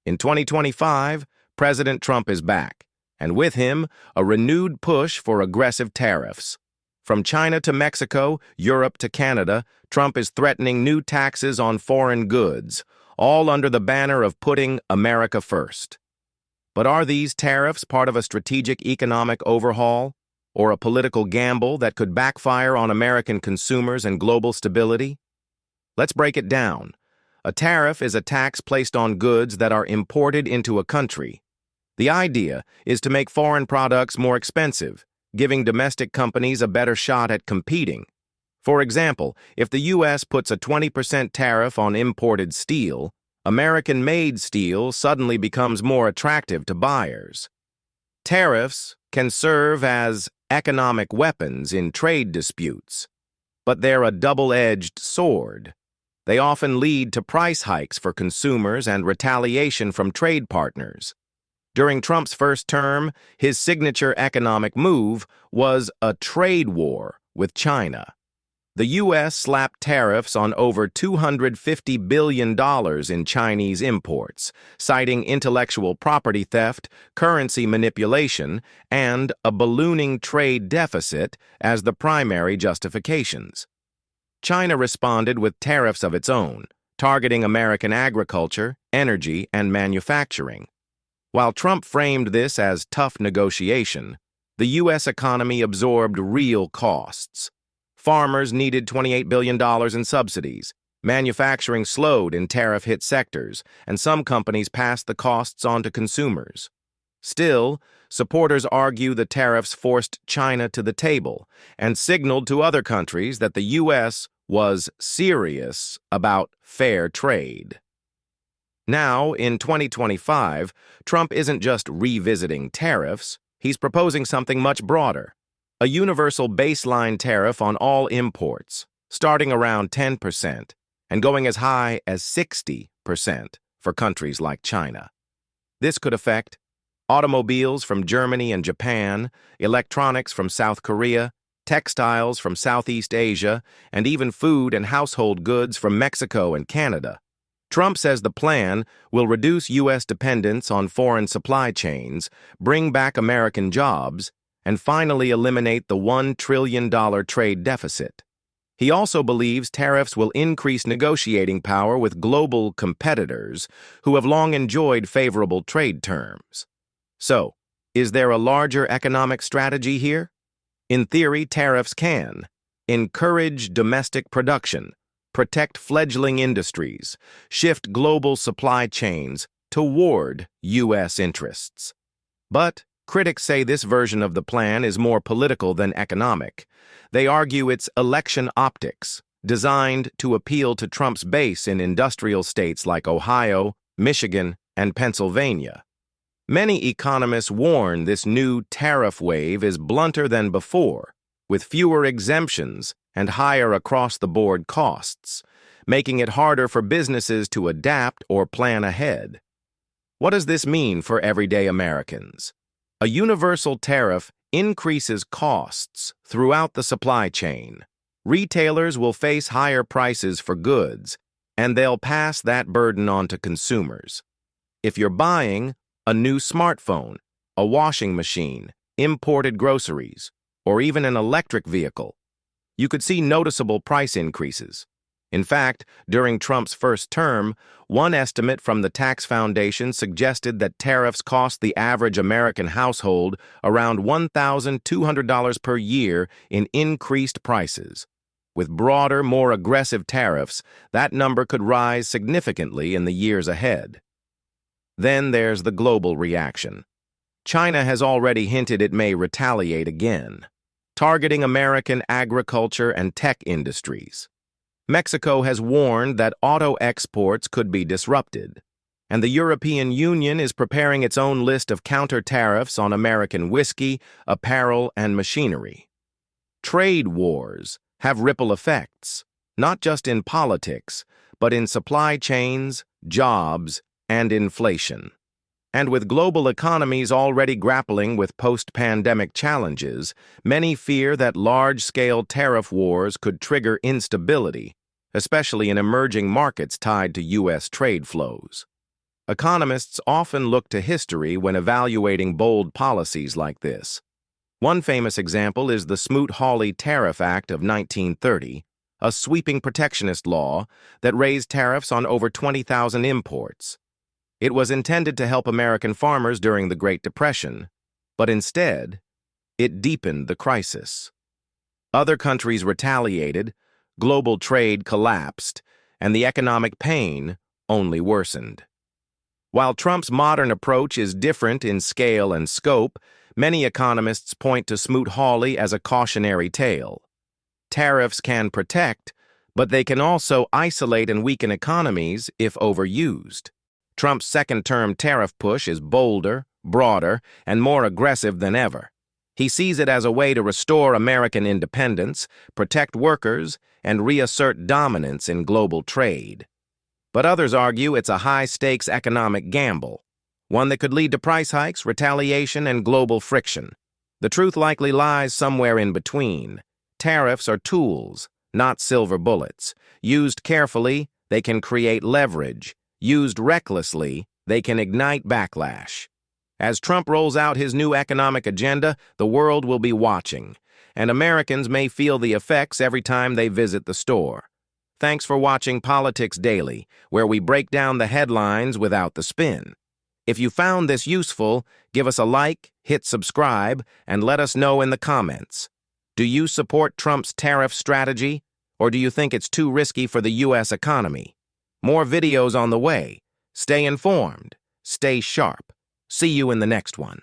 In 2025, President Trump is back, and with him, a renewed push for aggressive tariffs. From China to Mexico, Europe to Canada, Trump is threatening new taxes on foreign goods, all under the banner of putting America first. But are these tariffs part of a strategic economic overhaul, or a political gamble that could backfire on American consumers and global stability? Let's break it down. A tariff is a tax placed on goods that are imported into a country. The idea is to make foreign products more expensive, giving domestic companies a better shot at competing. For example, if the U.S. puts a 20% tariff on imported steel, American-made steel suddenly becomes more attractive to buyers. Tariffs can serve as economic weapons in trade disputes, but they're a double-edged sword. They often lead to price hikes for consumers and retaliation from trade partners. During Trump's first term, his signature economic move was a trade war with China. The U.S. slapped tariffs on over $250 billion in Chinese imports, citing intellectual property theft, currency manipulation, and a ballooning trade deficit as the primary justifications. China responded with tariffs of its own, targeting American agriculture, energy, and manufacturing. While Trump framed this as tough negotiation, the U.S. economy absorbed real costs. Farmers needed $28 billion in subsidies, manufacturing slowed in tariff-hit sectors, and some companies passed the costs on to consumers. Still, supporters argue the tariffs forced China to the table and signaled to other countries that the U.S. was serious about fair trade. Now, in 2025, Trump isn't just revisiting tariffs, he's proposing something much broader. A universal baseline tariff on all imports, starting around 10% and going as high as 60% for countries like China. This could affect automobiles from Germany and Japan, electronics from South Korea, textiles from Southeast Asia, and even food and household goods from Mexico and Canada. Trump says the plan will reduce U.S. dependence on foreign supply chains, bring back American jobs, and finally eliminate the $1 trillion trade deficit. He also believes tariffs will increase negotiating power with global competitors who have long enjoyed favorable trade terms. So, is there a larger economic strategy here? In theory, tariffs can encourage domestic production, protect fledgling industries, shift global supply chains toward U.S. interests. But critics say this version of the plan is more political than economic. They argue it's election optics, designed to appeal to Trump's base in industrial states like Ohio, Michigan, and Pennsylvania. Many economists warn this new tariff wave is blunter than before, with fewer exemptions and higher across-the-board costs, making it harder for businesses to adapt or plan ahead. What does this mean for everyday Americans? A universal tariff increases costs throughout the supply chain. Retailers will face higher prices for goods, and they'll pass that burden on to consumers. If you're buying a new smartphone, a washing machine, imported groceries, or even an electric vehicle, you could see noticeable price increases. In fact, during Trump's first term, one estimate from the Tax Foundation suggested that tariffs cost the average American household around $1,200 per year in increased prices. With broader, more aggressive tariffs, that number could rise significantly in the years ahead. Then there's the global reaction. China has already hinted it may retaliate again, targeting American agriculture and tech industries. Mexico has warned that auto exports could be disrupted, and the European Union is preparing its own list of counter-tariffs on American whiskey, apparel, and machinery. Trade wars have ripple effects, not just in politics, but in supply chains, jobs, and inflation. And with global economies already grappling with post-pandemic challenges, many fear that large-scale tariff wars could trigger instability, especially in emerging markets tied to U.S. trade flows. Economists often look to history when evaluating bold policies like this. One famous example is the Smoot-Hawley Tariff Act of 1930, a sweeping protectionist law that raised tariffs on over 20,000 imports. It was intended to help American farmers during the Great Depression, but instead, it deepened the crisis. Other countries retaliated, global trade collapsed, and the economic pain only worsened. While Trump's modern approach is different in scale and scope, many economists point to Smoot-Hawley as a cautionary tale. Tariffs can protect, but they can also isolate and weaken economies if overused. Trump's second-term tariff push is bolder, broader, and more aggressive than ever. He sees it as a way to restore American independence, protect workers, and reassert dominance in global trade. But others argue it's a high-stakes economic gamble, one that could lead to price hikes, retaliation, and global friction. The truth likely lies somewhere in between. Tariffs are tools, not silver bullets. Used carefully, they can create leverage. Used recklessly, they can ignite backlash. As Trump rolls out his new economic agenda, the world will be watching, and Americans may feel the effects every time they visit the store. Thanks for watching Politics Daily, where we break down the headlines without the spin. If you found this useful, give us a like, hit subscribe, and let us know in the comments. Do you support Trump's tariff strategy, or do you think it's too risky for the U.S. economy? More videos on the way. Stay informed. Stay sharp. See you in the next one.